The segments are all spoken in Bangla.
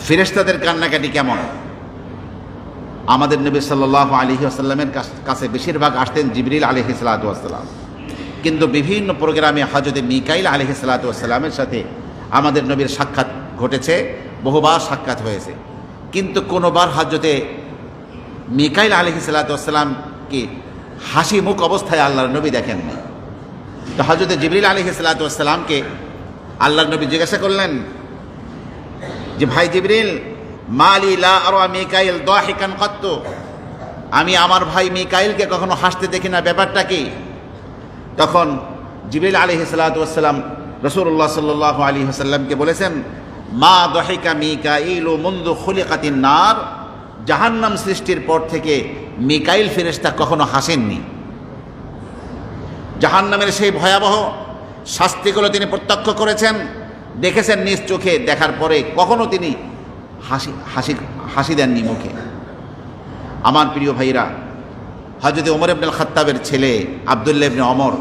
ফেরেশতাদের কান্নাকাটি কেমন? আমাদের নবী সাল্লাল্লাহু আলাইহি ওয়াসাল্লামের কাছে বেশিরভাগ আসতেন জিবরিল আলাইহিস সালাতু ওয়াসসালাম, কিন্তু বিভিন্ন প্রোগ্রামে হযরত মিকাইল আলাইহিস সালাতু ওয়াসসালামের সাথে আমাদের নবীর সাক্ষাৎ ঘটেছে, বহুবার সাক্ষাৎ হয়েছে, কিন্তু কোনোবার হযরত মিকাইল আলাইহিস সালাতু ওয়াসসালামকে হাসি মুখ অবস্থায় আল্লাহর নবী দেখেননি। তো হযরত জিবরিল আলাইহিস সালাতু ওয়াসসালামকে আল্লাহর নবী জিজ্ঞাসা করলেন যে, ভাই জিবরিল, মালি লা আরা মিকাইল দাহিকান কত্তু, আমি আমার ভাই মিকাইলকে কখনো হাসতে দেখি না, ব্যাপারটা কি? তখন জিবরিল আলাইহিস সালাতু ওয়াসসালাম রাসূলুল্লাহ সাল্লাল্লাহু আলাইহি ওয়াসাল্লামকে বলেছেন, মা দাহিকা মিকাইলু মুনযু খুলিকাতিন নার, জাহান্নাম সৃষ্টির পর থেকে মিকাইল ফেরেশতা কখনো হাসেননি। জাহান্নামের সেই ভয়াবহ শাস্তিগুলো তিনি প্রত্যক্ষ করেছেন, দেখেছেন নিজ চোখে, দেখার পরে কখনো তিনি হাসি দেননি মুখে। আমার প্রিয় ভাইরা, হযরত ওমর ইবনুল খাত্তাবের ছেলে আব্দুল্লাহ ইবনে ওমর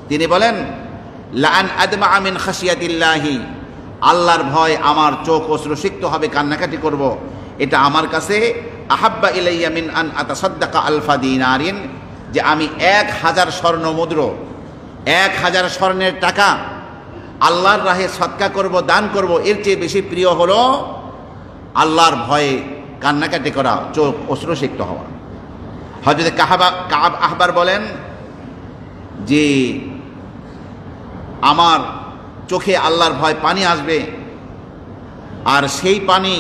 তিনি বলেন, লাআন আদমা মিন খাশিয়াতিল্লাহি, আল্লাহর ভয় আমার চোখ অশ্রুসিক্ত হবে, কান্নাকাটি করব, এটা আমার কাছে আহাব্বা ইলাইয়া মিন আন আতাসাদ্দাকা আলফা দিনারিন, যে আমি 1000 স্বর্ণ মুদ্র, 1000 স্বর্ণের টাকা আল্লাহর রাহে সদকা করব, দান করব, এর চেয়ে বেশি প্রিয় হলো আল্লাহর ভয়ে কান্নাকাটি করা, চোখ অশ্রুসিক্ত হওয়া। হযরত কাব আহবার বলেন যে আমার চোখে আল্লাহর ভয় পানি আসবে, আর সেই পানি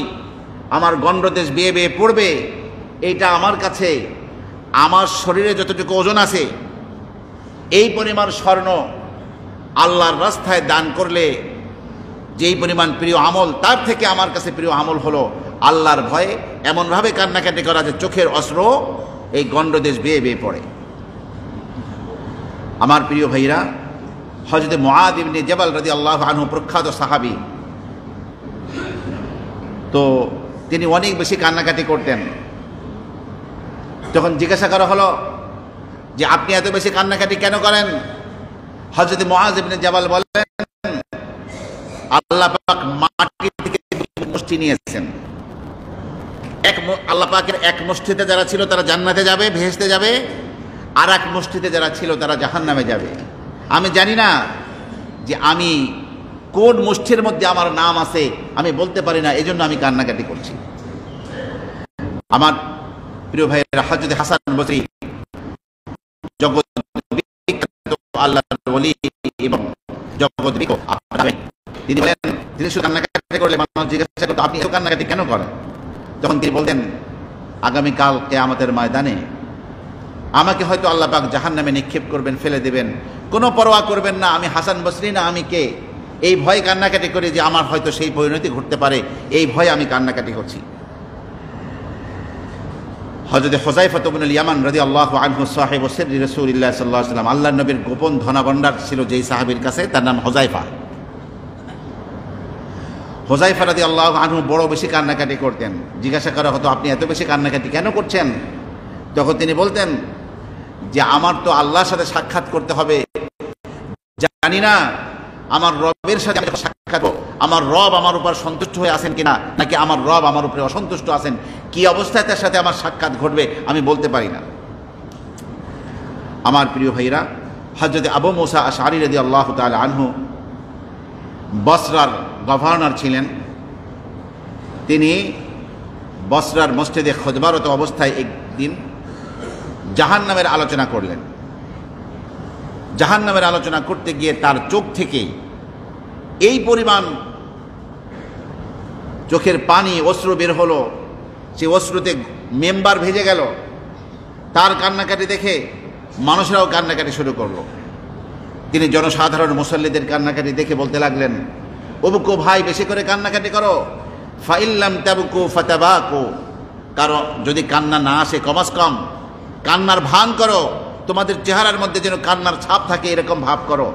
আমার গণ্ডদেশ বেয়ে বেয়ে পড়বে, এইটা আমার কাছে আমার শরীরে যতটুকু ওজন আছে এই পরিমাণ স্বর্ণ আল্লাহর রাস্তায় দান করলে যেই পরিমাণ প্রিয় আমল, তার থেকে আমার কাছে প্রিয় আমল হলো আল্লাহর ভয়ে এমনভাবে কান্নাকাটি করা যে চোখের অশ্রু এই গণ্ডদেশ বেয়ে বেয়ে পড়ে। আমার প্রিয় ভাইরা, হযরত মুআয ইবনে জাবাল রাদিয়াল্লাহু আনহু প্রখ্যাত সাহাবী, তো তিনি অনেক বেশি কান্নাকাটি করতেন। যখন জিজ্ঞাসা করা হলো যে আপনি এত বেশি কান্নাকাটি কেন করেন, হযরত মুআয ইবনে জাবাল বলেন, আল্লাহ পাক মাটি থেকে মুষ্টি নিয়েছেন, আল্লাহ পাকের এক মুষ্টিতে যারা ছিল তারা জান্নাতে যাবে, ভেহেশতে যাবে, আর এক মুষ্টিতে যারা ছিল তারা জাহান্নামে যাবে। আমি জানি না যে আমি কোন মুষ্টির মধ্যে আমার নাম আছে, আমি বলতে পারি না, এজন্য আমি কান্নাকাটি করছি। আমার প্রিয় ভাইয়েরা, হযরত হাসান বসরি জগৎ বিখ্যাত আল্লাহর ওলি এবং জগৎ বিখ্যাত, তিনি বলেন, তিনি শুধু কান্নাকাটি করলে মানুষ জিজ্ঞাসা করতো আপনি এত কান্নাকাটি কেন করেন, তখন তিনি বলতেন, আগামীকাল কিয়ামতের ময়দানে আমাকে হয়তো আল্লাহ পাক জাহান্নামে নিক্ষেপ করবেন, ফেলে দেবেন, কোনো পরোয়া করবেন না আমি হাসান বসরি না আমি কে, এই ভয় কান্নাকাটি করি যে আমার হয়তো সেই পরিণতি ঘটতে পারে, এই ভয়ে আমি কান্নাকাটি করছি। হযরত হুযায়ফা ইবনুল ইয়ামান রাদিয়াল্লাহু আনহু সাহিবু সিররি রাসূলিল্লাহ সাল্লাল্লাহু আলাইহি ওয়াসাল্লাম, আল্লাহর নবীর গোপন ধনাভাণ্ডার ছিল যেই সাহাবীর কাছে, তার নাম হুযায়ফা। হুযায়ফা রাদিয়াল্লাহু আনহু বড় বেশি কান্নাকাটি করতেন। জিজ্ঞাসা করা হতো আপনি এত বেশি কান্নাকাটি কেন করছেন, তখন তিনি বলতেন যে আমার তো আল্লাহর সাথে সাক্ষাৎ করতে হবে, জানি না আমার রবের সাথে সাক্ষাৎ, আমার রব আমার উপর সন্তুষ্ট হয়ে আছেন কিনা, নাকি আমার রব আমার উপরে অসন্তুষ্ট আছেন, কি অবস্থায় তার সাথে আমার সাক্ষাৎ ঘটবে আমি বলতে পারি না। আমার প্রিয় ভাইরা, হযরত আবু মুসা আশআরী রাদিয়াল্লাহু তাআলা আনহু বসরার গভর্নর ছিলেন। তিনি বসরার মসজিদে খুতবারত অবস্থায় একদিন জাহান্নামের আলোচনা করলেন। জাহান্নামের আলোচনা করতে গিয়ে তার চোখ থেকে এই পরিমাণ চোখের পানি অশ্রু বের হলো, সে অশ্রুতে মেম্বার ভেজে গেল। তার কান্নাকাটি দেখে মানুষরাও কান্নাকাটি শুরু করলো। তিনি জনসাধারণ মুসল্লিদের কান্নাকাটি দেখে বলতে লাগলেন, ওবুকু ভাই, বেশি করে কান্নাকাটি করো, ফাইল্লাম তাবুকু ফাতাবাকু, কারণ যদি কান্না না আসে কমাস কম কান্নার ভান করো, তোমাদের চেহারার মধ্যে যেন কান্নার ছাপ থাকে এরকম ভাব করো।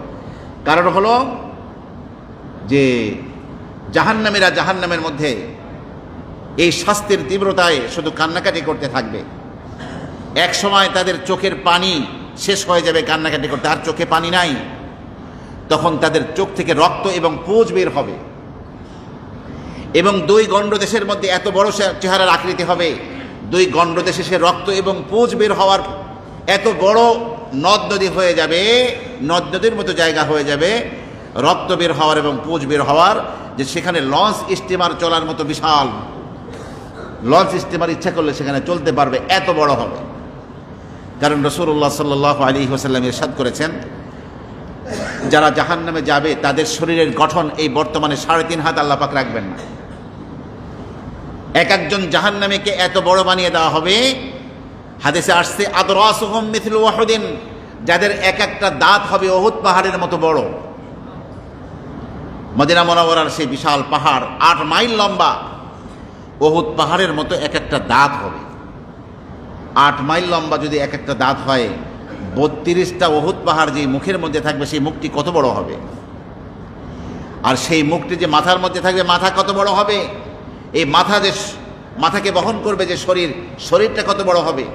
কারণ হলো যে জাহান্নামীরা জাহান্নামের মধ্যে এই শাস্তির তীব্রতায় শুধু কান্নাকাটি করতে থাকবে, এক সময় তাদের চোখের পানি শেষ হয়ে যাবে কান্নাকাটি করতে, আর চোখে পানি নাই, তখন তাদের চোখ থেকে রক্ত এবং পুঁজ বের হবে। এবং দুই গণ্ডদেশের মধ্যে এত বড় চেহারার আকৃতি হবে, দুই গণ্ডদেশে সে রক্ত এবং পুঁজ বের হওয়ার এত বড় নদ নদী হয়ে যাবে, নদ নদীর মতো জায়গা হয়ে যাবে রক্ত বের হওয়ার এবং পুঁজ বের হওয়ার, যে সেখানে লঞ্চ স্টিমার চলার মতো বিশাল লঞ্চ স্টিমার ইচ্ছা করলে সেখানে চলতে পারবে, এত বড় হবে। কারণ রাসূলুল্লাহ সাল্লাল্লাহু আলাইহি ওয়াসাল্লাম ইরশাদ করেছেন, যারা জাহান্নামে যাবে তাদের শরীরের গঠন এই বর্তমানে 3.5 হাত আল্লাহ পাক রাখবেন না। এক একজন জাহান্নামীকে এত বড় বানিয়ে দেওয়া হবে, হাদিসে আসছে আদরাসুহুম মিথলু উহুদিন, যাদের এক একটা দাঁত হবে উহুদ পাহাড়ের মতো বড়। মদিনা মুনাওয়ারার সেই বিশাল পাহাড় 8 মাইল লম্বা, উহুদ পাহাড়ের মতো এক একটা দাঁত হবে। 8 মাইল লম্বা যদি এক একটা দাঁত হয়, 32টা উহুদ পাহাড় যে মুখের মধ্যে থাকবে সেই মুখটি কত বড় হবে, আর সেই মুখটি যে মাথার মধ্যে থাকবে মাথা কত বড় হবে, এই মাথা যে মাথাকে বহন করবে যে শরীরটা কত বড় হবে।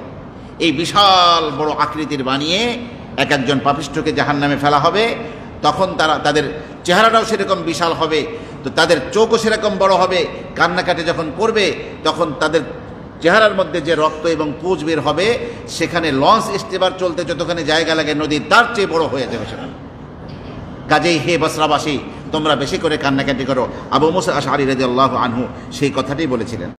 এই বিশাল বড় আকৃতির বানিয়ে এক একজন পাপিষ্ঠকে জাহান্নামে ফেলা হবে। তখন তাদের চেহারাটাও সেরকম বিশাল হবে, তো তাদের চোখও সেরকম বড় হবে। কান্নাকাটি যখন করবে তখন তাদের চেহারার মধ্যে যে রক্ত এবং পুঁজ বের হবে, সেখানে লঞ্চ স্টিমার চলতে যতখানি জায়গা লাগে নদী তার চেয়ে বড় হয়ে যাবে সেখানে। কাজেই হে বসরাবাসী, তোমরা বেশি করে কান্নাকাটি করো। আবু মুসা আশআরী রাদিয়াল্লাহু আনহু সেই কথাটাই বলেছিলেন।